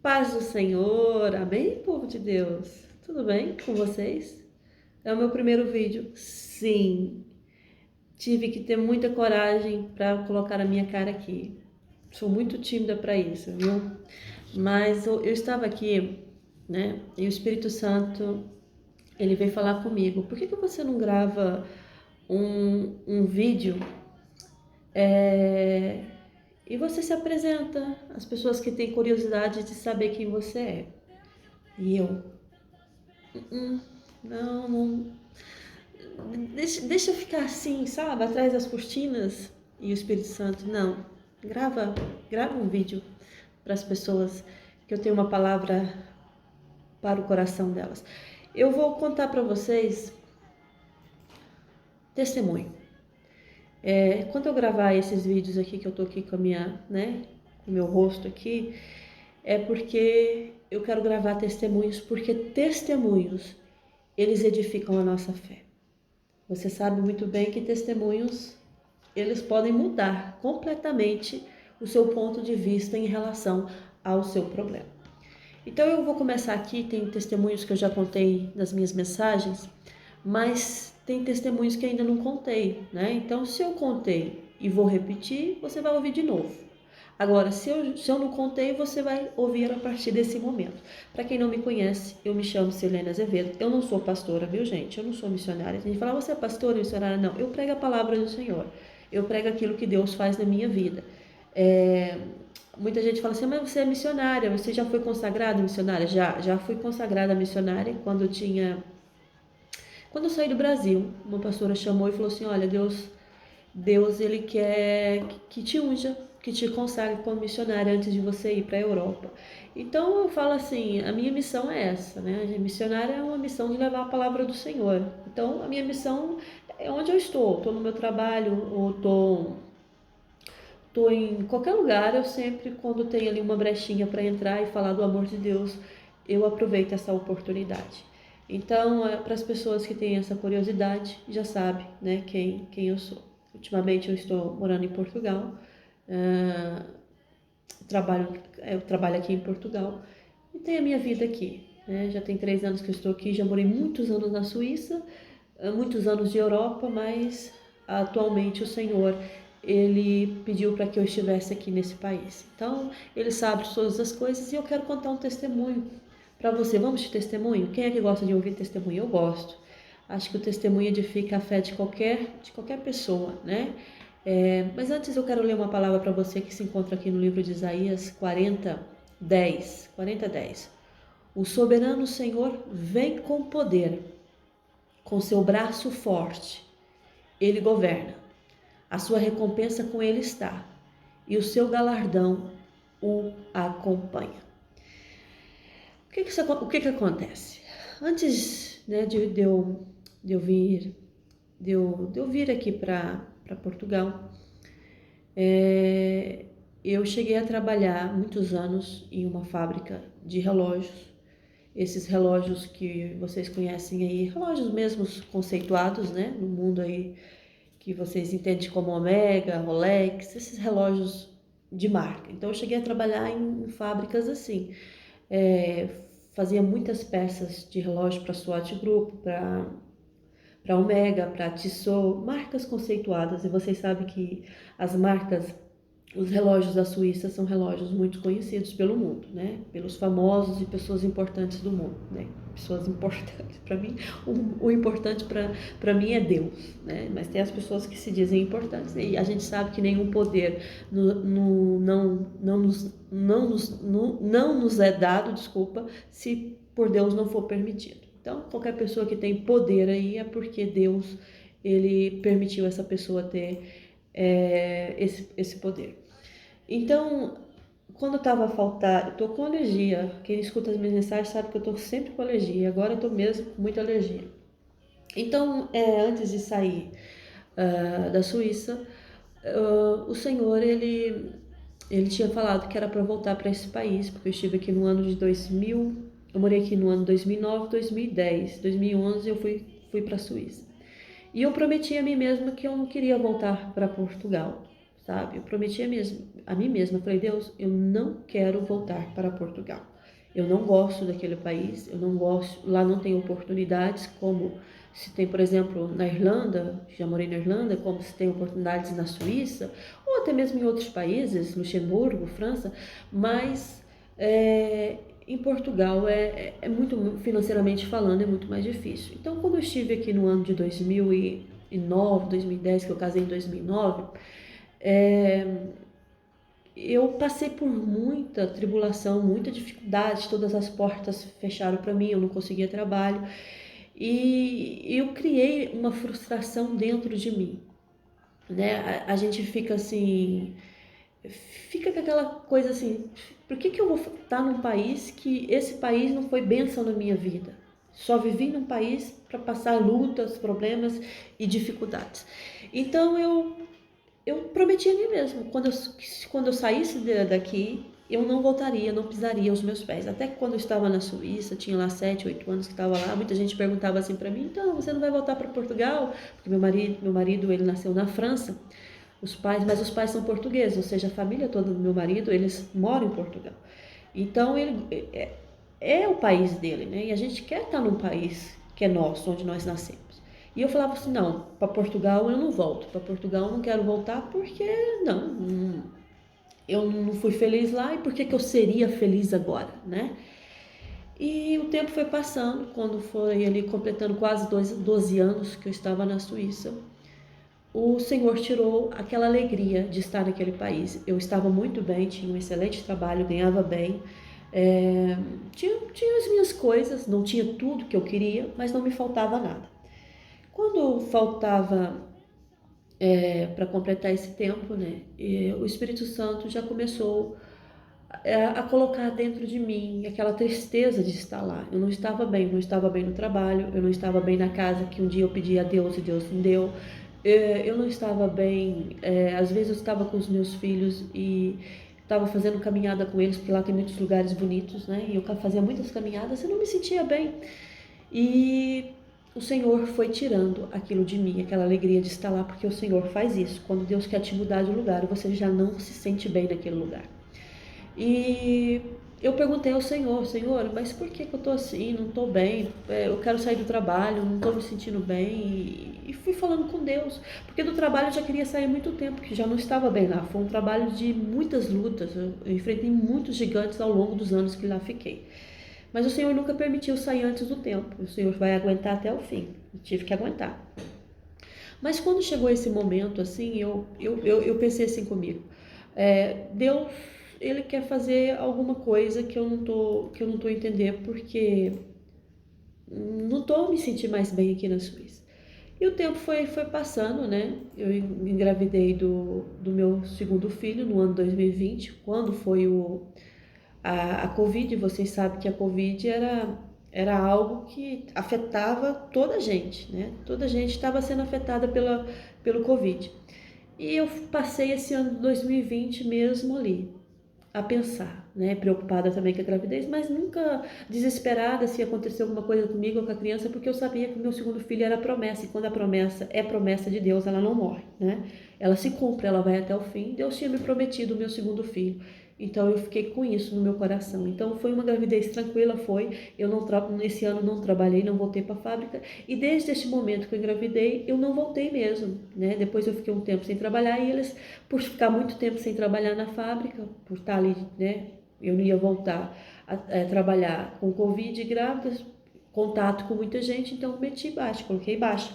Paz do Senhor, amém, povo de Deus? Tudo bem com vocês? É o meu primeiro vídeo. Sim, tive que ter muita coragem para colocar a minha cara aqui. Sou muito tímida para isso, viu? Mas eu estava aqui, né? E o Espírito Santo, ele veio falar comigo. Por que você não grava um vídeo e você se apresenta às pessoas que têm curiosidade de saber quem você é? E eu, não, não. Deixa eu ficar assim, sabe, atrás das cortinas. E o Espírito Santo, não. Grava um vídeo para as pessoas, que eu tenho uma palavra para o coração delas. Eu vou contar para vocês testemunho. Quando eu gravar esses vídeos aqui, que eu tô aqui com a minha, né, com o meu rosto aqui, é porque eu quero gravar testemunhos, porque testemunhos, eles edificam a nossa fé. Você sabe muito bem que testemunhos, eles podem mudar completamente o seu ponto de vista em relação ao seu problema. Então eu vou começar aqui, tem testemunhos que eu já contei nas minhas mensagens, mas tem testemunhos que ainda não contei, né? Então se eu contei e vou repetir, você vai ouvir de novo. Agora, se eu não contei, você vai ouvir a partir desse momento. Para quem não me conhece, eu me chamo Silene Azevedo. Eu não sou pastora, viu, gente? Eu não sou missionária. Tem gente que fala, você é pastora ou missionária? Não, eu prego a palavra do Senhor. Eu prego aquilo que Deus faz na minha vida. Muita gente fala assim, mas você é missionária, você já foi consagrada missionária? Já fui consagrada missionária quando eu saí do Brasil. Uma pastora chamou e falou assim, olha, Deus ele quer que te unja, que te consagre como missionária antes de você ir para a Europa. Então eu falo assim, a minha missão é essa, né? A missionária é uma missão de levar a palavra do Senhor. Então a minha missão é onde eu estou no meu trabalho, ou tô em qualquer lugar, eu sempre, quando tem ali uma brechinha para entrar e falar do amor de Deus, eu aproveito essa oportunidade. Então, para as pessoas que têm essa curiosidade, já sabem, né, quem eu sou. Ultimamente eu estou morando em Portugal, eu trabalho aqui em Portugal e tenho a minha vida aqui. Né? Já tem 3 anos que eu estou aqui, já morei muitos anos na Suíça, muitos anos de Europa, mas atualmente o Senhor, ele pediu para que eu estivesse aqui nesse país. Então, ele sabe todas as coisas e eu quero contar um testemunho para você. Vamos de testemunho? Quem é que gosta de ouvir testemunho? Eu gosto. Acho que o testemunho edifica a fé de qualquer pessoa, né? Mas antes eu quero ler uma palavra para você que se encontra aqui no livro de Isaías 40:10. 40:10. O soberano Senhor vem com poder, com seu braço forte, ele governa. A sua recompensa com ele está, e o seu galardão o acompanha. O que acontece? Antes, né, de eu vir aqui para Portugal, eu cheguei a trabalhar muitos anos em uma fábrica de relógios. Esses relógios que vocês conhecem aí, relógios mesmos conceituados, né, no mundo aí, que vocês entendem como Omega, Rolex, esses relógios de marca. Então eu cheguei a trabalhar em fábricas assim, fazia muitas peças de relógio para SWAT Group, para Omega, para Tissot, marcas conceituadas. E vocês sabem que as marcas, os relógios da Suíça são relógios muito conhecidos pelo mundo, né? Pelos famosos e pessoas importantes do mundo, né? Pessoas importantes. Para mim, o importante para mim é Deus, né? Mas tem as pessoas que se dizem importantes. E a gente sabe que nenhum poder não nos é dado, desculpa, se por Deus não for permitido. Então, qualquer pessoa que tem poder aí é porque Deus, ele permitiu essa pessoa ter esse poder. Então, quando eu estava a faltar, eu tô com alergia. Quem escuta as minhas mensagens sabe que eu tô sempre com alergia. Agora eu tô mesmo com muita alergia. Então, antes de sair da Suíça, o Senhor, ele tinha falado que era para voltar para esse país, porque eu estive aqui no ano de 2000, eu morei aqui no ano 2009, 2010, 2011 eu fui para a Suíça. E eu prometi a mim mesma que eu não queria voltar para Portugal, sabe? Eu prometi a mim mesma, eu falei, Deus, eu não quero voltar para Portugal. Eu não gosto daquele país, eu não gosto, lá não tem oportunidades como se tem, por exemplo, na Irlanda, já morei na Irlanda, como se tem oportunidades na Suíça, ou até mesmo em outros países, Luxemburgo, França, mas em Portugal é muito, financeiramente falando, é muito mais difícil. Então, quando eu estive aqui no ano de 2009, 2010, que eu casei em 2009, é, eu passei por muita tribulação, muita dificuldade, todas as portas fecharam para mim, eu não conseguia trabalho e eu criei uma frustração dentro de mim, né? A gente fica assim, fica com aquela coisa assim, por que que eu vou estar num país que esse país não foi bênção na minha vida? Só vivi num país para passar lutas, problemas e dificuldades. Então eu prometi a mim mesmo, quando eu saísse daqui, eu não voltaria, não pisaria os meus pés. Até que quando eu estava na Suíça, tinha lá 7, 8 anos que estava lá, muita gente perguntava assim para mim, então, você não vai voltar para Portugal? Porque meu marido, ele nasceu na França, mas os pais são portugueses, ou seja, a família toda do meu marido, eles moram em Portugal. Então, ele é o país dele, né? E a gente quer estar num país que é nosso, onde nós nascemos. E eu falava assim, não, para Portugal eu não volto, para Portugal eu não quero voltar porque eu não fui feliz lá e por que que eu seria feliz agora, né? E o tempo foi passando, quando foi ali completando quase 12 anos que eu estava na Suíça, o Senhor tirou aquela alegria de estar naquele país. Eu estava muito bem, tinha um excelente trabalho, ganhava bem, tinha as minhas coisas, não tinha tudo que eu queria, mas não me faltava nada. Quando faltava para completar esse tempo, né, o Espírito Santo já começou a colocar dentro de mim aquela tristeza de estar lá. Eu não estava bem, não estava bem no trabalho, eu não estava bem na casa que um dia eu pedi a Deus e Deus me deu. Eu não estava bem, às vezes eu estava com os meus filhos e estava fazendo caminhada com eles, porque lá tem muitos lugares bonitos, né? E eu fazia muitas caminhadas, eu não me sentia bem. E o Senhor foi tirando aquilo de mim, aquela alegria de estar lá, porque o Senhor faz isso. Quando Deus quer te mudar de lugar, você já não se sente bem naquele lugar. E eu perguntei ao Senhor, Senhor, mas por que que eu tô assim, não tô bem, eu quero sair do trabalho, não tô me sentindo bem, e fui falando com Deus, porque do trabalho eu já queria sair há muito tempo, que já não estava bem lá, foi um trabalho de muitas lutas, eu enfrentei muitos gigantes ao longo dos anos que lá fiquei, mas o Senhor nunca permitiu sair antes do tempo, o Senhor vai aguentar até o fim, eu tive que aguentar. Mas quando chegou esse momento, assim, eu pensei assim comigo, Deus, ele quer fazer alguma coisa que eu não tô entendendo, porque não tô me sentindo mais bem aqui na Suíça. E o tempo foi passando, né? Eu engravidei do meu segundo filho no ano 2020, quando foi a Covid. Vocês sabem que a Covid era algo que afetava toda a gente, né? Toda a gente estava sendo afetada pelo Covid. E eu passei esse ano de 2020 mesmo ali, a pensar, né? Preocupada também com a gravidez, mas nunca desesperada se acontecer alguma coisa comigo ou com a criança, porque eu sabia que o meu segundo filho era promessa, e quando a promessa é promessa de Deus, ela não morre, né? Ela se cumpre, ela vai até o fim. Deus tinha me prometido o meu segundo filho, então eu fiquei com isso no meu coração. Então foi uma gravidez tranquila, foi. Eu não nesse ano não trabalhei, não voltei para a fábrica, e desde esse momento que eu engravidei, eu não voltei mesmo, né? Depois eu fiquei um tempo sem trabalhar e eles, por ficar muito tempo sem trabalhar na fábrica, por estar ali, né? Eu não ia voltar a trabalhar com Covid grávida, contato com muita gente, então meti baixo, coloquei baixo.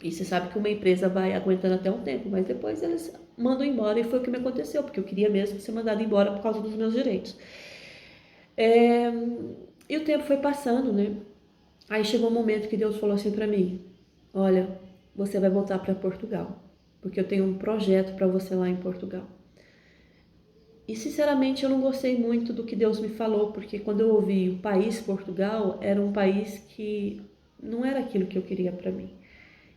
E você sabe que uma empresa vai aguentando até um tempo, mas depois eles mandam embora, e foi o que me aconteceu, porque eu queria mesmo ser mandada embora por causa dos meus direitos. E o tempo foi passando, né? Aí chegou um momento que Deus falou assim para mim: olha, você vai voltar para Portugal, porque eu tenho um projeto para você lá em Portugal. E sinceramente eu não gostei muito do que Deus me falou, porque quando eu ouvi o país Portugal, era um país que não era aquilo que eu queria para mim.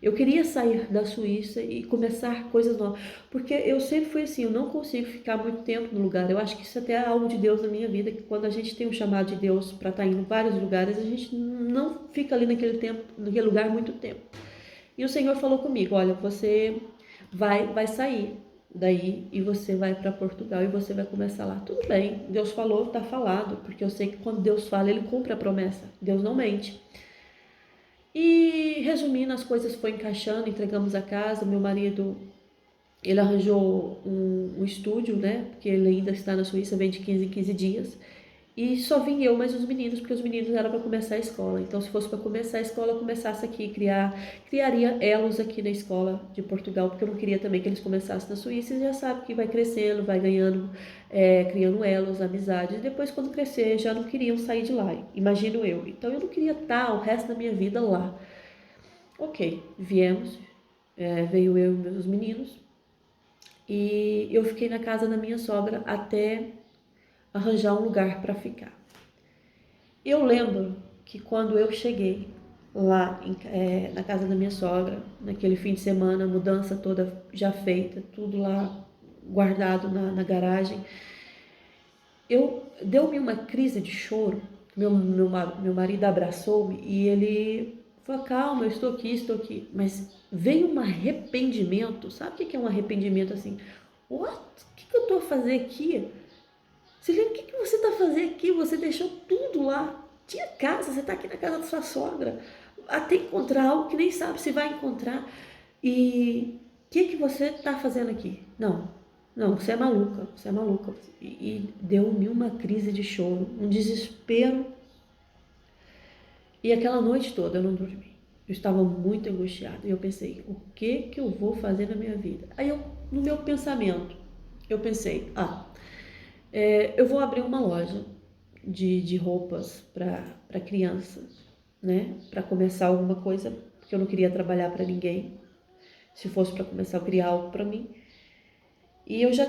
Eu queria sair da Suíça e começar coisas novas, porque eu sempre fui assim, eu não consigo ficar muito tempo no lugar. Eu acho que isso até é algo de Deus na minha vida, que quando a gente tem um chamado de Deus para estar indo em vários lugares, a gente não fica ali naquele lugar muito tempo. E o Senhor falou comigo: olha, você vai sair. daí e você vai para Portugal e você vai começar lá. Tudo bem, Deus falou, tá falado, porque eu sei que quando Deus fala, Ele cumpre a promessa. Deus não mente. E resumindo, as coisas foi encaixando, entregamos a casa, meu marido, ele arranjou um estúdio, né, porque ele ainda está na Suíça, vem de 15 em 15 dias, e só vim eu mais os meninos, porque os meninos eram para começar a escola. Então, se fosse para começar a escola, eu começasse aqui, criaria elos aqui na escola de Portugal, porque eu não queria também que eles começassem na Suíça. E já sabe que vai crescendo, vai ganhando, criando elos, amizades. E depois, quando crescer, já não queriam sair de lá, imagino eu. Então, eu não queria estar o resto da minha vida lá. Ok, viemos, veio eu e meus meninos, e eu fiquei na casa da minha sogra até arranjar um lugar para ficar. Eu lembro que quando eu cheguei lá na casa da minha sogra, naquele fim de semana, a mudança toda já feita, tudo lá guardado na garagem, deu-me uma crise de choro. Meu marido abraçou-me e ele falou: calma, eu estou aqui, estou aqui. Mas veio um arrependimento. Sabe o que é um arrependimento assim? What? O que eu estou a fazer aqui? Silene, o que você está fazendo aqui? Você deixou tudo lá. Tinha casa, você está aqui na casa da sua sogra. Até encontrar algo que nem sabe se vai encontrar. E o que você está fazendo aqui? Não, você é maluca, você é maluca. E deu-me uma crise de choro, um desespero. E aquela noite toda eu não dormi. Eu estava muito angustiada. E eu pensei, o que eu vou fazer na minha vida? Aí no meu pensamento, eu pensei, eu vou abrir uma loja de roupas para crianças, né? Para começar alguma coisa, porque eu não queria trabalhar para ninguém. Se fosse para começar, eu queria algo para mim. E eu já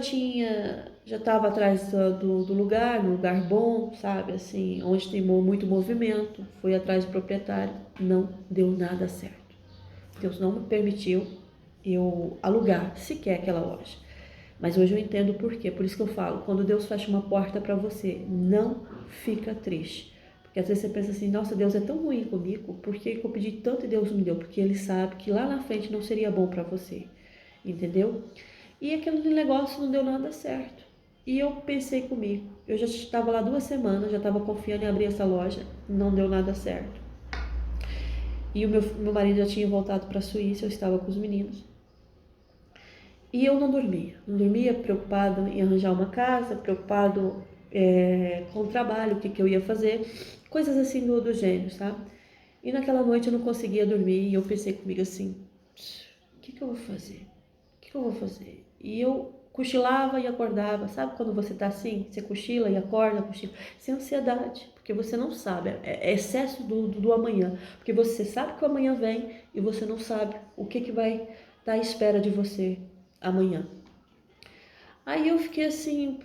estava atrás do lugar, num lugar bom, sabe? Assim, onde tem muito movimento. Fui atrás do proprietário, não deu nada certo. Deus não me permitiu eu alugar sequer aquela loja. Mas hoje eu entendo o porquê. Por isso que eu falo, quando Deus fecha uma porta para você, não fica triste. Porque às vezes você pensa assim, nossa, Deus é tão ruim comigo, por que eu pedi tanto e Deus não me deu? Porque Ele sabe que lá na frente não seria bom para você, entendeu? E aquele negócio não deu nada certo. E eu pensei comigo, eu já estava lá 2 semanas, já estava confiando em abrir essa loja, não deu nada certo. E o meu marido já tinha voltado para a Suíça, eu estava com os meninos. E eu não dormia preocupado em arranjar uma casa, preocupado com o trabalho, o que eu ia fazer, coisas assim do gênero, sabe? E naquela noite eu não conseguia dormir e eu pensei comigo assim, o que eu vou fazer? O que eu vou fazer? E eu cochilava e acordava, sabe quando você tá assim, você cochila e acorda, cochila, sem ansiedade, porque você não sabe, é excesso do amanhã, porque você sabe que o amanhã vem e você não sabe o que vai estar à espera de você amanhã. Aí eu fiquei assim,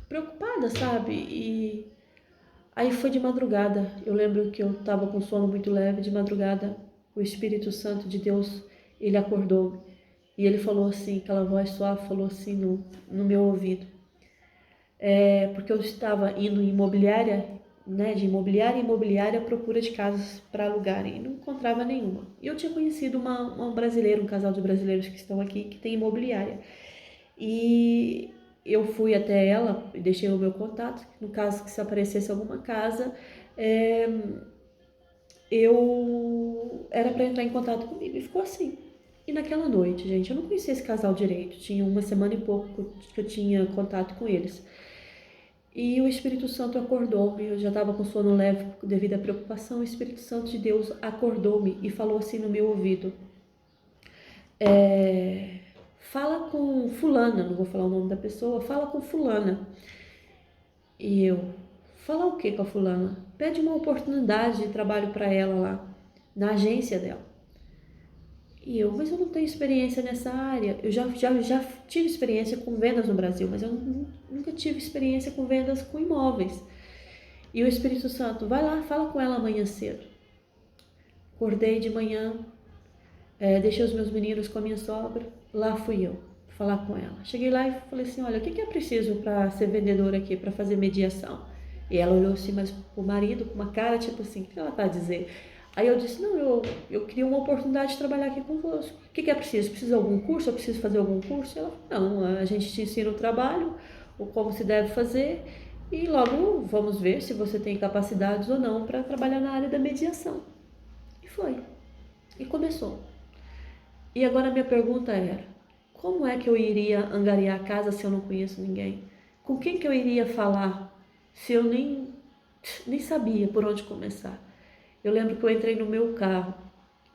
preocupada, sabe? E aí foi de madrugada. Eu lembro que eu estava com sono muito leve. De madrugada, o Espírito Santo de Deus, ele acordou-me. E ele falou assim, aquela voz suave falou assim no meu ouvido. Porque eu estava indo em imobiliária, né, de imobiliária em imobiliária à procura de casas para alugar e não encontrava nenhuma. E eu tinha conhecido um brasileiro, um casal de brasileiros que estão aqui, que tem imobiliária. E eu fui até ela e deixei o meu contato. No caso que se aparecesse alguma casa, eu era para entrar em contato comigo. E ficou assim. E naquela noite, gente, eu não conhecia esse casal direito. Tinha 1 semana e pouco que eu tinha contato com eles. E o Espírito Santo acordou-me. Eu já estava com sono leve devido à preocupação. O Espírito Santo de Deus acordou-me e falou assim no meu ouvido. Fala com fulana, não vou falar o nome da pessoa, fala com fulana. E eu, falar o que com a fulana? Pede uma oportunidade de trabalho para ela lá, na agência dela. E eu, mas eu não tenho experiência nessa área. Eu já tive experiência com vendas no Brasil, mas eu nunca tive experiência com vendas com imóveis. E o Espírito Santo, vai lá, fala com ela amanhã cedo. Acordei de manhã, deixei os meus meninos com a minha sogra, lá fui eu falar com ela. Cheguei lá e falei assim, olha, o que é preciso para ser vendedora aqui, para fazer mediação? E ela olhou assim, mas o marido com uma cara tipo assim, o que ela tá a dizer? Aí eu disse, não, eu queria uma oportunidade de trabalhar aqui convosco. O que é preciso? Precisa de algum curso? Eu preciso fazer algum curso? Ela falou, não, a gente te ensina o trabalho, o como se deve fazer, e logo vamos ver se você tem capacidades ou não para trabalhar na área da mediação. E foi. E começou. E agora a minha pergunta era, como é que eu iria angariar a casa se eu não conheço ninguém? Com quem que eu iria falar se eu nem sabia por onde começar? Eu lembro que eu entrei no meu carro,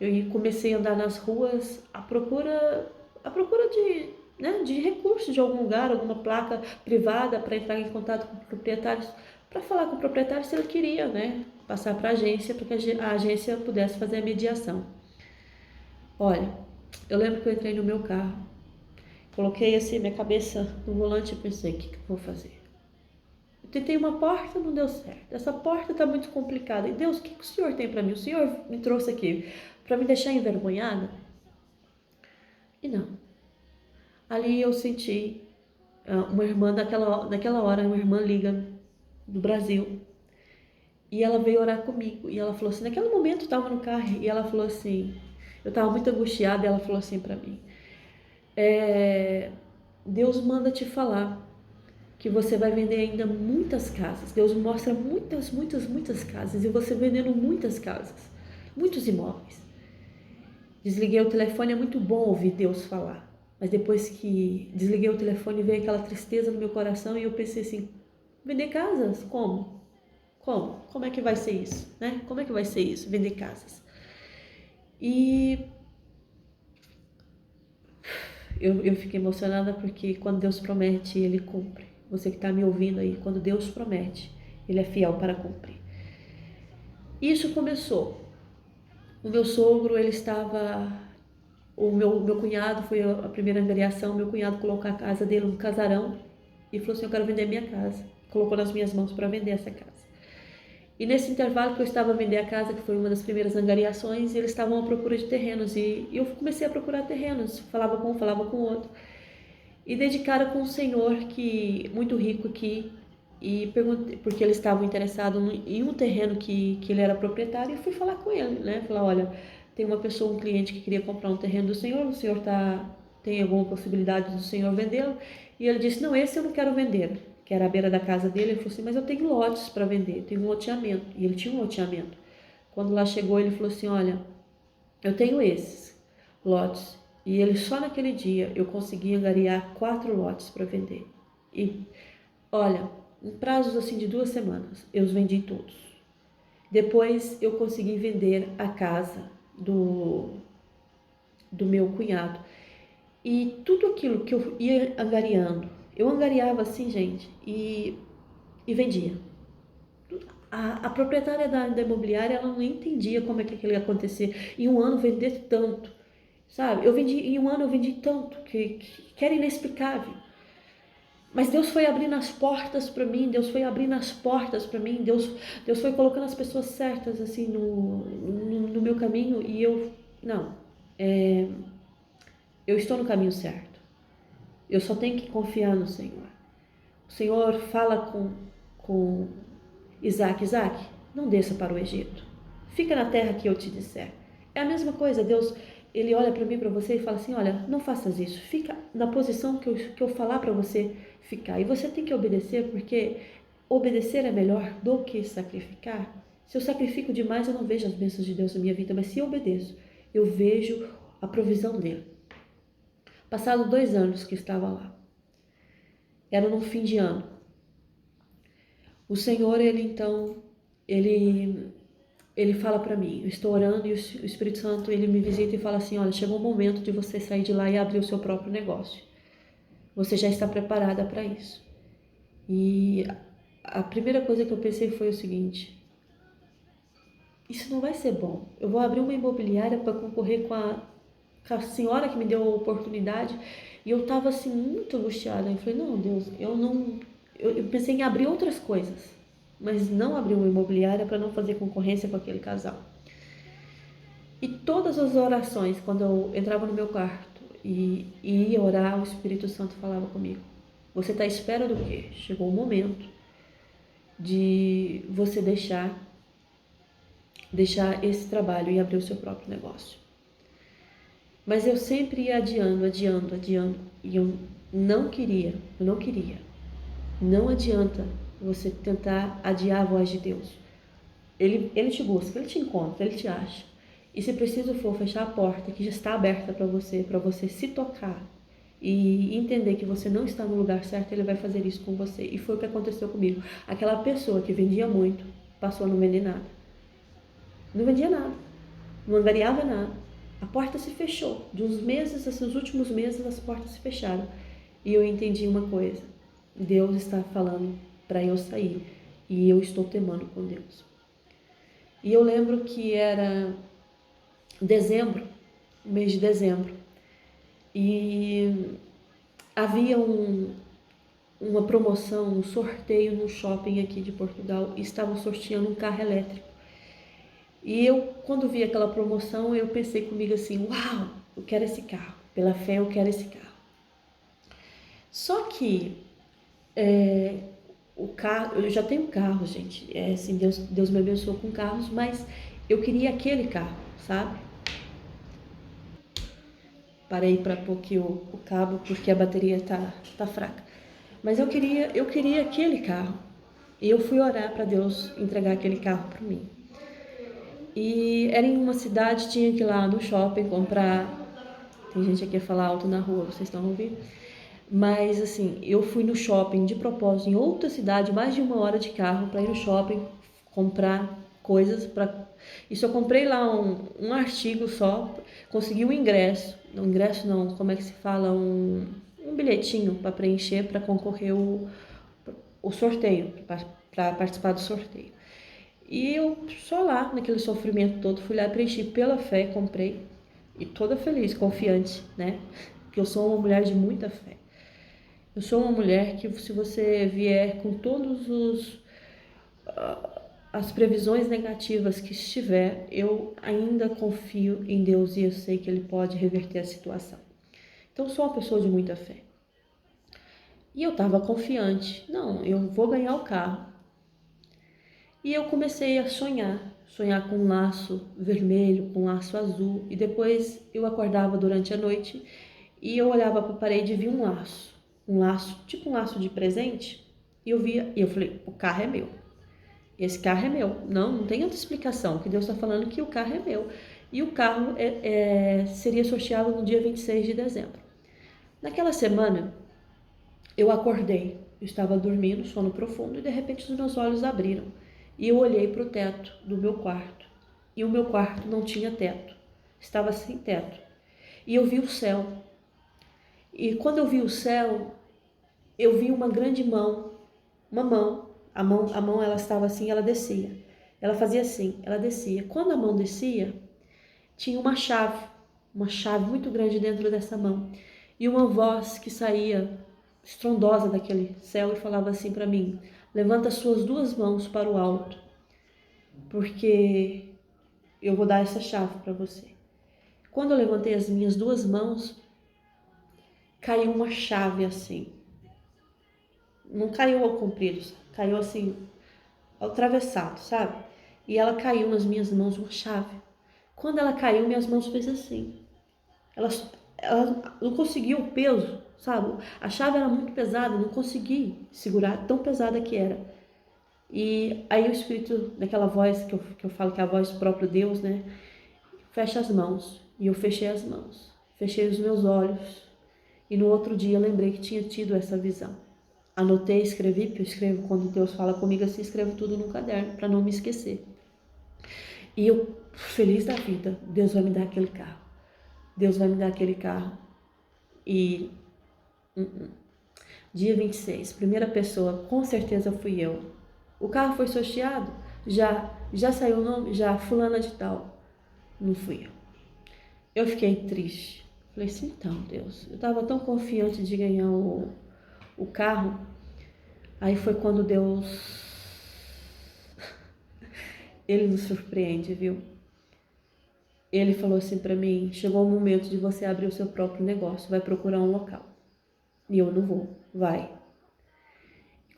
eu comecei a andar nas ruas à procura de recursos de algum lugar, alguma placa privada para entrar em contato com proprietários, para falar com o proprietário se ele queria, né, passar para a agência, para que a agência pudesse fazer a mediação. Olha, eu lembro que eu entrei no meu carro, coloquei assim minha cabeça no volante e pensei, o que eu vou fazer? Eu tentei uma porta, não deu certo. Essa porta está muito complicada. E Deus, o que o Senhor tem para mim? O Senhor me trouxe aqui para me deixar envergonhada? E não. Ali eu senti uma irmã naquela hora, uma irmã liga do Brasil. E ela veio orar comigo. E ela falou assim, naquele momento eu estava no carro e ela falou assim, eu estava muito angustiada e ela falou assim para mim, Deus manda te falar que você vai vender ainda muitas casas. Deus mostra muitas, muitas, muitas casas e você vendendo muitas casas, muitos imóveis. Desliguei o telefone, é muito bom ouvir Deus falar. Mas depois que desliguei o telefone, veio aquela tristeza no meu coração e eu pensei assim, vender casas? Como? Como? Como é que vai ser isso? Né? Como é que vai ser isso, vender casas? E eu fiquei emocionada porque quando Deus promete, Ele cumpre. Você que está me ouvindo aí, quando Deus promete, Ele é fiel para cumprir. Isso começou. O meu sogro, ele estava... O meu cunhado, foi a primeira angariação, meu cunhado colocou a casa dele num casarão e falou assim, eu quero vender minha casa. Colocou nas minhas mãos para vender essa casa. E nesse intervalo que eu estava a vender a casa, que foi uma das primeiras angariações, eles estavam à procura de terrenos. E eu comecei a procurar terrenos, falava com um, falava com o outro. E dei de cara com um senhor muito rico aqui, e perguntei, porque eles estavam interessados em um terreno que ele era proprietário, e fui falar com ele, né? Falar, olha, tem uma pessoa, um cliente que queria comprar um terreno do senhor, o senhor tem alguma possibilidade do senhor vendê-lo? E ele disse, não, esse eu não quero vender, que era à beira da casa dele. Ele falou assim, mas eu tenho lotes para vender, tenho um loteamento, e ele tinha um loteamento. Quando lá chegou, ele falou assim, olha, eu tenho esses lotes, e ele só naquele dia eu consegui angariar 4 lotes para vender. E olha, em prazos assim de 2 semanas, eu os vendi todos. Depois eu consegui vender a casa do meu cunhado. E tudo aquilo que eu ia angariando, eu angariava assim, gente, e vendia. A proprietária da imobiliária, ela não entendia como é que aquilo ia acontecer. Em um ano vender tanto, sabe? Em um ano eu vendi tanto, que era inexplicável. Mas Deus foi abrindo as portas para mim, Deus foi abrindo as portas para mim, Deus foi colocando as pessoas certas assim no meu caminho e eu estou no caminho certo. Eu só tenho que confiar no Senhor. O Senhor fala com Isaac, não desça para o Egito. Fica na terra que eu te disser. É a mesma coisa, Deus, Ele olha para mim, para você e fala assim, olha, não faças isso. Fica na posição que eu falar para você ficar. E você tem que obedecer, porque obedecer é melhor do que sacrificar. Se eu sacrifico demais, eu não vejo as bênçãos de Deus na minha vida. Mas se eu obedeço, eu vejo a provisão dEle. Passados 2 anos que estava lá. Era num fim de ano. O Senhor, ele fala para mim, eu estou orando e o Espírito Santo, ele me visita e fala assim, olha, chegou o momento de você sair de lá e abrir o seu próprio negócio. Você já está preparada para isso. E a primeira coisa que eu pensei foi o seguinte, isso não vai ser bom. Eu vou abrir uma imobiliária para concorrer com a senhora que me deu a oportunidade. E eu estava assim muito angustiada. Eu falei, não, Deus, eu pensei em abrir outras coisas, mas não abrir uma imobiliária para não fazer concorrência com aquele casal. E todas as orações, quando eu entrava no meu quarto e ia orar, o Espírito Santo falava comigo, você está à espera do quê? Chegou o momento de você deixar deixar esse trabalho e abrir o seu próprio negócio. Mas eu sempre ia adiando, e eu não queria. Não adianta você tentar adiar a voz de Deus. Ele te busca, ele te encontra, ele te acha. E se preciso for fechar a porta que já está aberta para você se tocar e entender que você não está no lugar certo, ele vai fazer isso com você. E foi o que aconteceu comigo. Aquela pessoa que vendia muito passou a não vender nada. Não vendia nada, não angariava nada. A porta se fechou. De uns meses, esses últimos meses, as portas se fecharam. E eu entendi uma coisa. Deus está falando para eu sair. E eu estou temando com Deus. E eu lembro que era dezembro, mês de dezembro. E havia uma promoção, um sorteio no shopping aqui de Portugal. E estavam sorteando um carro elétrico. E eu, quando vi aquela promoção, eu pensei comigo assim, uau, eu quero esse carro. Pela fé, eu quero esse carro. Só que o carro, eu já tenho carro, gente. Assim, Deus me abençoou com carros, mas eu queria aquele carro, sabe? Parei para pôr aqui o cabo porque a bateria tá fraca. Mas eu queria aquele carro. E eu fui orar para Deus entregar aquele carro para mim. E era em uma cidade, tinha que ir lá no shopping comprar. Tem gente aqui a falar alto na rua, vocês estão ouvindo? Mas assim, eu fui no shopping de propósito, em outra cidade, mais de 1 hora de carro para ir no shopping comprar coisas para. Isso eu comprei lá um artigo só, consegui um ingresso. Não, ingresso não, como é que se fala? Um bilhetinho para preencher para concorrer o sorteio, para participar do sorteio. E eu só lá, naquele sofrimento todo, fui lá, preenchi pela fé, comprei. E toda feliz, confiante, né? Porque eu sou uma mulher de muita fé. Eu sou uma mulher que, se você vier com todos as previsões negativas que estiver, eu ainda confio em Deus e eu sei que Ele pode reverter a situação. Então, eu sou uma pessoa de muita fé. E eu estava confiante. Não, eu vou ganhar o carro. E eu comecei a sonhar com um laço vermelho, com um laço azul. E depois eu acordava durante a noite e eu olhava para a parede e via um laço, tipo um laço de presente. E eu falei, o carro é meu. Esse carro é meu. Não tem outra explicação, que Deus está falando que o carro é meu. E o carro seria sorteado no dia 26 de dezembro. Naquela semana, eu acordei. Eu estava dormindo, sono profundo, e de repente os meus olhos abriram. E eu olhei para o teto do meu quarto. E o meu quarto não tinha teto. Estava sem teto. E eu vi o céu. E quando eu vi o céu, eu vi uma grande mão. Uma mão. A mão ela estava assim, ela descia. Ela fazia assim, ela descia. Quando a mão descia, tinha uma chave muito grande dentro dessa mão. E uma voz que saía estrondosa daquele céu e falava assim para mim: levanta as suas 2 mãos para o alto, porque eu vou dar essa chave para você. Quando eu levantei as minhas 2 mãos, caiu uma chave assim. Não caiu ao comprido, caiu assim, atravessado, sabe? E ela caiu nas minhas mãos, uma chave. Quando ela caiu, minhas mãos fez assim. Ela não conseguiu o peso, sabe? A chave era muito pesada, não consegui segurar, tão pesada que era. E aí o espírito, daquela voz que eu falo que é a voz do próprio Deus, né? Fecha as mãos. E eu fechei as mãos. Fechei os meus olhos. E no outro dia eu lembrei que tinha tido essa visão. Anotei, escrevi, porque eu escrevo quando Deus fala comigo assim, escrevo tudo num caderno, para não me esquecer. E eu, feliz da vida, Deus vai me dar aquele carro. Deus vai me dar aquele carro. E dia 26, primeira pessoa, com certeza fui eu. O carro foi sorteado? Já saiu o nome? Já, fulana de tal. Não fui eu. Eu fiquei triste. Falei assim, então, Deus, eu estava tão confiante de ganhar o carro. Aí foi quando Deus, Ele nos surpreende, viu? Ele falou assim para mim, chegou o momento de você abrir o seu próprio negócio, vai procurar um local. E eu não vou, vai.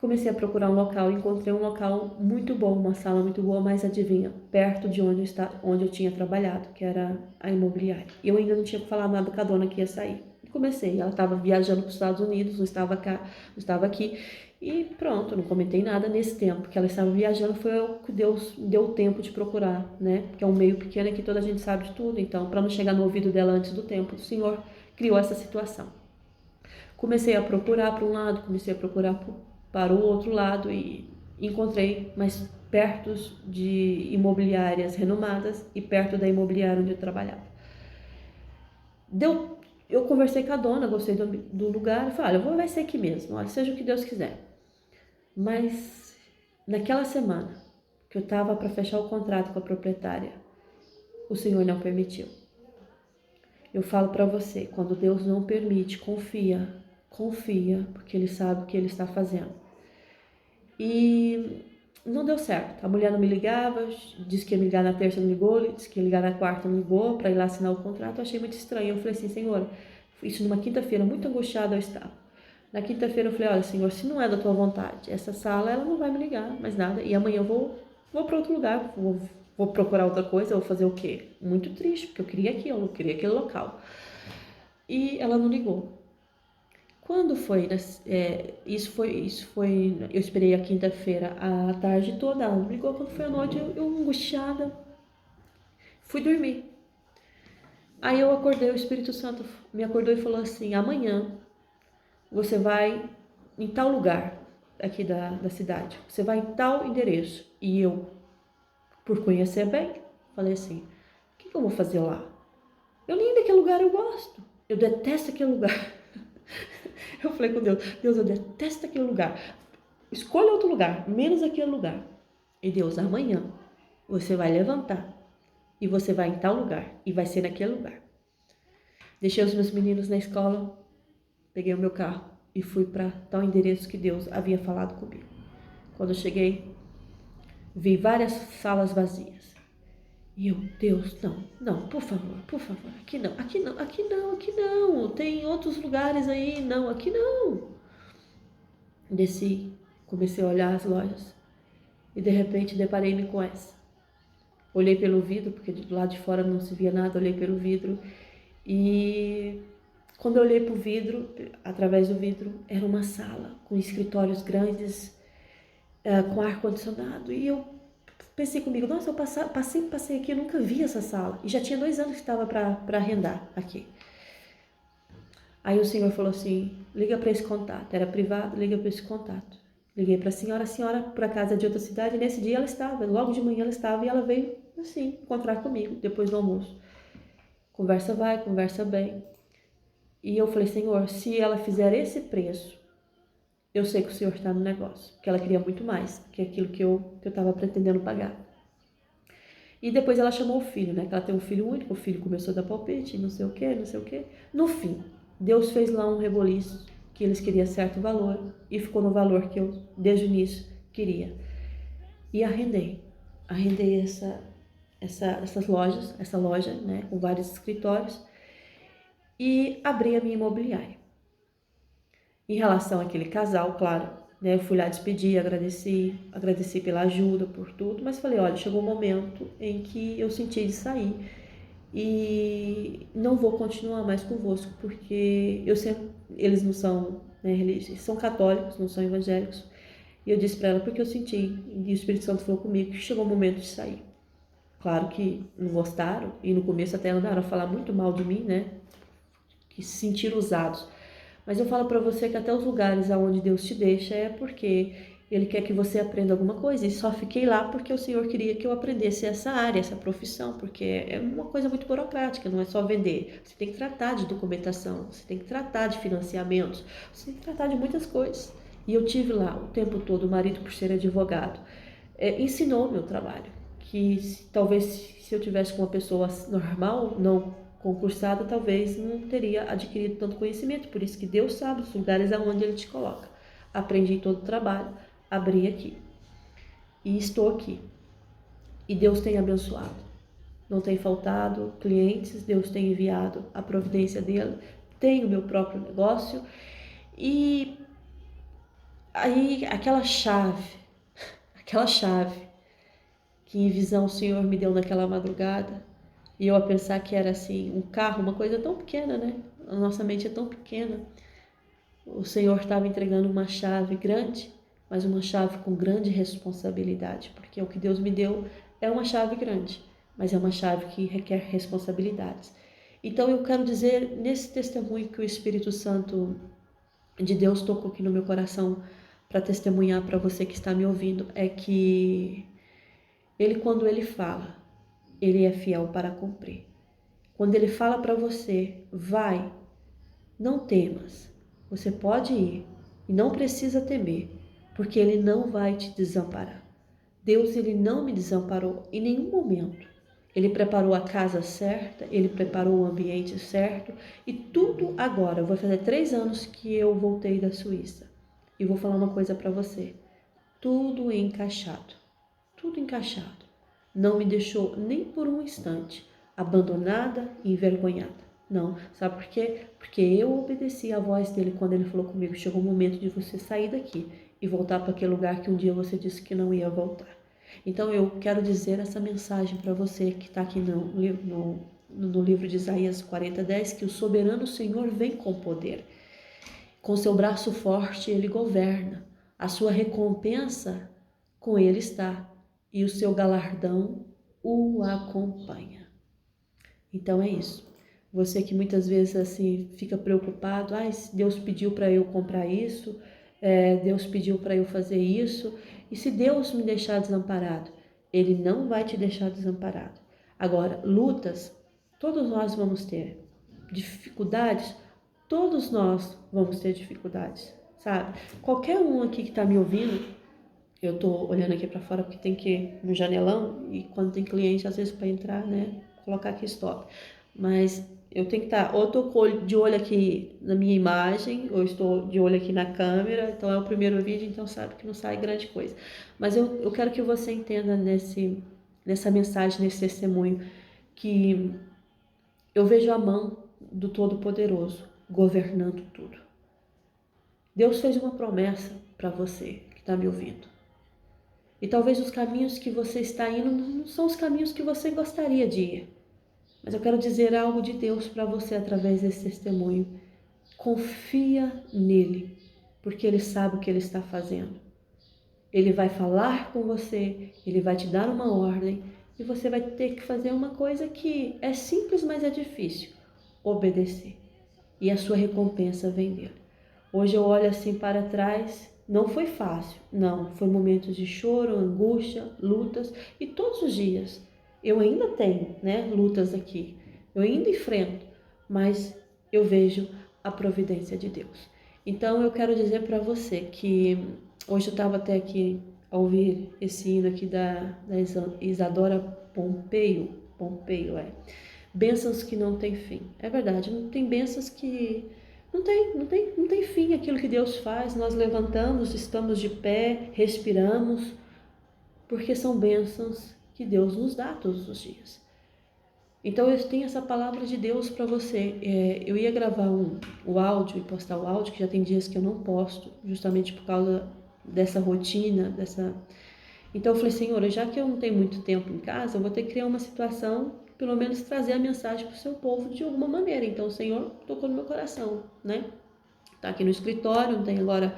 Comecei a procurar um local, encontrei um local muito bom, uma sala muito boa, mas adivinha, perto de onde eu tinha trabalhado, que era a imobiliária. E eu ainda não tinha falado nada com a dona que ia sair. Comecei, ela estava viajando para os Estados Unidos, não estava cá, não estava aqui, e pronto, não comentei nada nesse tempo que ela estava viajando, foi o que Deus deu tempo de procurar, né? Que é um meio pequeno que toda a gente sabe de tudo, então, para não chegar no ouvido dela antes do tempo, o Senhor criou essa situação. Comecei a procurar para um lado, comecei a procurar para o outro lado e encontrei mais perto de imobiliárias renomadas e perto da imobiliária onde eu trabalhava. Eu conversei com a dona, gostei do lugar, e falei, olha, vai ser aqui mesmo, olha, seja o que Deus quiser. Mas naquela semana que eu estava para fechar o contrato com a proprietária, o Senhor não permitiu. Eu falo para você, quando Deus não permite, confia, porque Ele sabe o que Ele está fazendo. E não deu certo. A mulher não me ligava, disse que ia me ligar na terça, não ligou, disse que ia ligar na quarta, não ligou, para ir lá assinar o contrato. Eu achei muito estranho. Eu falei assim, Senhor, isso numa quinta-feira, muito angustiada eu estava. Na quinta-feira eu falei, olha, Senhor, se não é da tua vontade, essa sala, ela não vai me ligar mais nada. E amanhã eu vou para outro lugar, vou procurar outra coisa, vou fazer o quê? Muito triste, porque eu queria aquilo, eu queria aquele local. E ela não ligou. Quando foi, isso foi, eu esperei a quinta-feira a tarde toda, ela não ligou. Quando foi a noite, eu angustiada, fui dormir. Aí eu acordei, o Espírito Santo me acordou e falou assim, amanhã você vai em tal lugar aqui da cidade, você vai em tal endereço. E eu, por conhecer bem, falei assim, o que eu vou fazer lá? Eu nem daquele lugar eu gosto, eu detesto aquele lugar. Eu falei com Deus, Deus, eu detesto aquele lugar. Escolha outro lugar, menos aquele lugar. E Deus, amanhã você vai levantar e você vai em tal lugar e vai ser naquele lugar. Deixei os meus meninos na escola, peguei o meu carro e fui para tal endereço que Deus havia falado comigo. Quando eu cheguei, vi várias salas vazias. E eu, Deus, não, por favor, aqui não, tem outros lugares aí, não, aqui não. Desci, comecei a olhar as lojas e de repente deparei-me com essa. Olhei pelo vidro, porque do lado de fora não se via nada, olhei pelo vidro e quando eu olhei para o vidro, através do vidro, era uma sala com escritórios grandes, com ar-condicionado. E eu pensei comigo, nossa, eu passei aqui, eu nunca vi essa sala. E já tinha 2 anos que estava para arrendar aqui. Aí o senhor falou assim, liga para esse contato. Era privado, liga para esse contato. Liguei para a senhora por acaso é de outra cidade. E nesse dia ela estava, logo de manhã ela estava e ela veio assim, encontrar comigo depois do almoço. Conversa vai, conversa bem. E eu falei, Senhor, se ela fizer esse preço, eu sei que o Senhor está no negócio. Porque ela queria muito mais que aquilo que eu estava pretendendo pagar. E depois ela chamou o filho, né? Que ela tem um filho único, o filho começou a dar palpite, não sei o quê. No fim, Deus fez lá um reboliço, que eles queriam certo valor, e ficou no valor que eu, desde o início, queria. E arrendei essa loja, né? Com vários escritórios, e abri a minha imobiliária. Em relação àquele casal, claro, né, eu fui lá despedir, agradeci pela ajuda, por tudo, mas falei, olha, chegou um momento em que eu senti de sair e não vou continuar mais convosco, porque eles não são, né, religiosos, são católicos, não são evangélicos, e eu disse para ela, porque eu senti, e o Espírito Santo falou comigo, que chegou o momento de sair. Claro que não gostaram, e no começo até andaram a falar muito mal de mim, né, que se sentiram usados. Mas eu falo para você que até os lugares aonde Deus te deixa é porque Ele quer que você aprenda alguma coisa. E só fiquei lá porque o Senhor queria que eu aprendesse essa área, essa profissão, porque é uma coisa muito burocrática, não é só vender. Você tem que tratar de documentação, você tem que tratar de financiamentos, você tem que tratar de muitas coisas. E eu tive lá o tempo todo, o marido por ser advogado, ensinou o meu trabalho. Que talvez se eu tivesse com uma pessoa normal, não concursada, talvez não teria adquirido tanto conhecimento, por isso que Deus sabe os lugares aonde Ele te coloca. Aprendi todo o trabalho, abri aqui e estou aqui. E Deus tem abençoado, não tem faltado clientes, Deus tem enviado a providência dele, tenho meu próprio negócio e Aí aquela chave que em visão o Senhor me deu naquela madrugada, e eu a pensar que era assim, um carro, uma coisa tão pequena, né? A nossa mente é tão pequena. O Senhor estava entregando uma chave grande, mas uma chave com grande responsabilidade, porque o que Deus me deu é uma chave grande, mas é uma chave que requer responsabilidades. Então eu quero dizer nesse testemunho que o Espírito Santo de Deus tocou aqui no meu coração para testemunhar para você que está me ouvindo, é que ele, quando ele fala, ele é fiel para cumprir. Quando ele fala para você, vai, não temas, você pode ir e não precisa temer, porque ele não vai te desamparar. Deus, ele não me desamparou em nenhum momento. Ele preparou a casa certa, ele preparou o ambiente certo e tudo agora. Vai fazer 3 anos que eu voltei da Suíça e vou falar uma coisa para você. Tudo encaixado, tudo encaixado. Não me deixou nem por um instante abandonada e envergonhada. Não, sabe por quê? Porque eu obedeci a voz dele quando ele falou comigo, chegou o momento de você sair daqui e voltar para aquele lugar que um dia você disse que não ia voltar. Então eu quero dizer essa mensagem para você que está aqui no livro de Isaías 40:10, que o soberano Senhor vem com poder. Com seu braço forte ele governa, a sua recompensa com ele está e o seu galardão o acompanha. Então é isso. Você que muitas vezes assim fica preocupado, Deus pediu para eu comprar isso, Deus pediu para eu fazer isso, e se Deus me deixar desamparado? Ele não vai te deixar desamparado. Agora, lutas, todos nós vamos ter. Dificuldades, todos nós vamos ter dificuldades, sabe? Qualquer um aqui que está me ouvindo, eu tô olhando aqui para fora porque tem que ir no janelão e quando tem cliente, às vezes para entrar, né, colocar aqui stop. Mas eu tenho que estar, ou tô de olho aqui na minha imagem, ou estou de olho aqui na câmera, então é o primeiro vídeo, então sabe que não sai grande coisa. Mas eu quero que você entenda nessa mensagem, nesse testemunho, que eu vejo a mão do Todo-Poderoso governando tudo. Deus fez uma promessa para você que está me ouvindo. E talvez os caminhos que você está indo não são os caminhos que você gostaria de ir. Mas eu quero dizer algo de Deus para você através desse testemunho. Confia nele, porque ele sabe o que ele está fazendo. Ele vai falar com você, ele vai te dar uma ordem e você vai ter que fazer uma coisa que é simples, mas é difícil: obedecer. E a sua recompensa vem dele. Hoje eu olho assim para trás, não foi fácil, não, foi momentos de choro, angústia, lutas, e todos os dias eu ainda tenho, né, lutas aqui, eu ainda enfrento, mas eu vejo a providência de Deus. Então eu quero dizer para você que hoje eu estava até aqui a ouvir esse hino aqui da Isadora Pompeio, bênçãos que não tem fim. É verdade, não tem bênçãos que não tem fim aquilo que Deus faz. Nós levantamos, estamos de pé, respiramos, porque são bênçãos que Deus nos dá todos os dias. Então eu tenho essa palavra de Deus para você. Eu ia gravar o áudio e postar o áudio, que já tem dias que eu não posto, justamente por causa dessa rotina, Então eu falei, Senhor, já que eu não tenho muito tempo em casa, eu vou ter que criar uma situação, pelo menos trazer a mensagem para o seu povo de alguma maneira. Então o Senhor tocou no meu coração, né? Tá aqui no escritório, não tem agora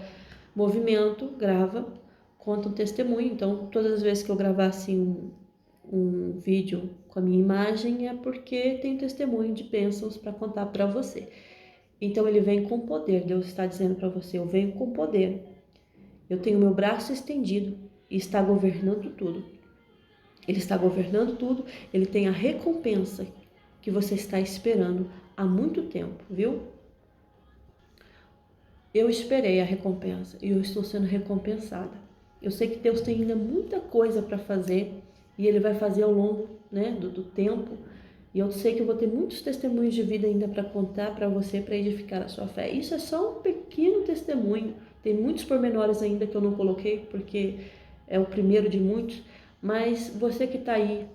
movimento, grava, conta um testemunho. Então todas as vezes que eu gravar assim um vídeo com a minha imagem é porque tem testemunho de bênçãos para contar para você. Então ele vem com poder. Deus está dizendo para você, eu venho com poder. Eu tenho meu braço estendido e está governando tudo. Ele está governando tudo, ele tem a recompensa que você está esperando há muito tempo, viu? Eu esperei a recompensa e eu estou sendo recompensada. Eu sei que Deus tem ainda muita coisa para fazer e ele vai fazer ao longo, né, do tempo. E eu sei que eu vou ter muitos testemunhos de vida ainda para contar para você, para edificar a sua fé. Isso é só um pequeno testemunho. Tem muitos pormenores ainda que eu não coloquei, porque é o primeiro de muitos. Mas você que está aí,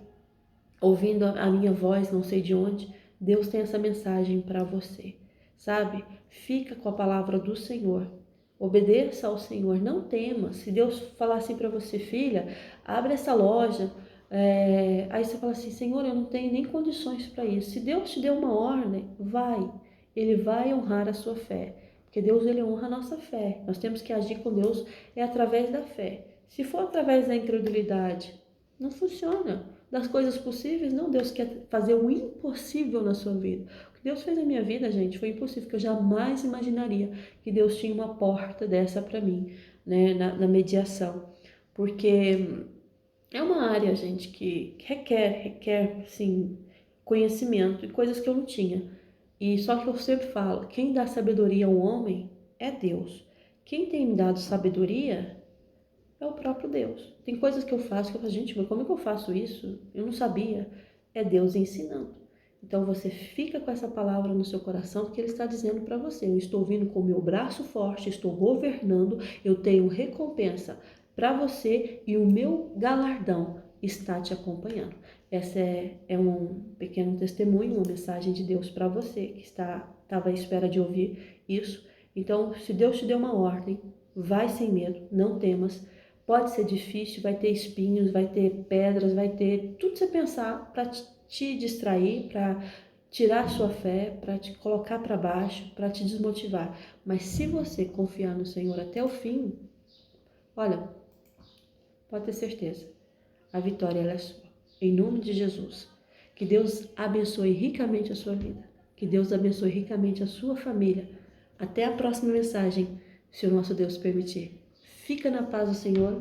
ouvindo a minha voz, não sei de onde, Deus tem essa mensagem para você, sabe? Fica com a palavra do Senhor. Obedeça ao Senhor, não tema. Se Deus falar assim para você, filha, abre essa loja, aí você fala assim, Senhor, eu não tenho nem condições para isso. Se Deus te deu uma ordem, vai. Ele vai honrar a sua fé, porque Deus, ele honra a nossa fé. Nós temos que agir com Deus através da fé. Se for através da incredulidade, não funciona. Das coisas possíveis, não. Deus quer fazer o impossível na sua vida. O que Deus fez na minha vida, gente, foi impossível, que eu jamais imaginaria que Deus tinha uma porta dessa para mim, né, na mediação. Porque é uma área, gente, que requer, sim, conhecimento e coisas que eu não tinha. E só que eu sempre falo, quem dá sabedoria ao homem é Deus. Quem tem me dado sabedoria é o próprio Deus. Tem coisas que eu faço que eu falo, gente, mas como é que eu faço isso? Eu não sabia. É Deus ensinando. Então você fica com essa palavra no seu coração, porque Ele está dizendo para você, eu estou vindo com o meu braço forte, estou governando, eu tenho recompensa para você e o meu galardão está te acompanhando. Essa é um pequeno testemunho, uma mensagem de Deus para você que estava à espera de ouvir isso. Então, se Deus te deu uma ordem, vai sem medo, não temas. Pode ser difícil, vai ter espinhos, vai ter pedras, vai ter tudo que você pensar para te distrair, para tirar a sua fé, para te colocar para baixo, para te desmotivar. Mas se você confiar no Senhor até o fim, olha, pode ter certeza, a vitória ela é sua. Em nome de Jesus. Que Deus abençoe ricamente a sua vida. Que Deus abençoe ricamente a sua família. Até a próxima mensagem, se o nosso Deus permitir. Fica na paz do Senhor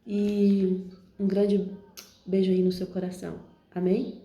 e um grande beijo aí no seu coração. Amém?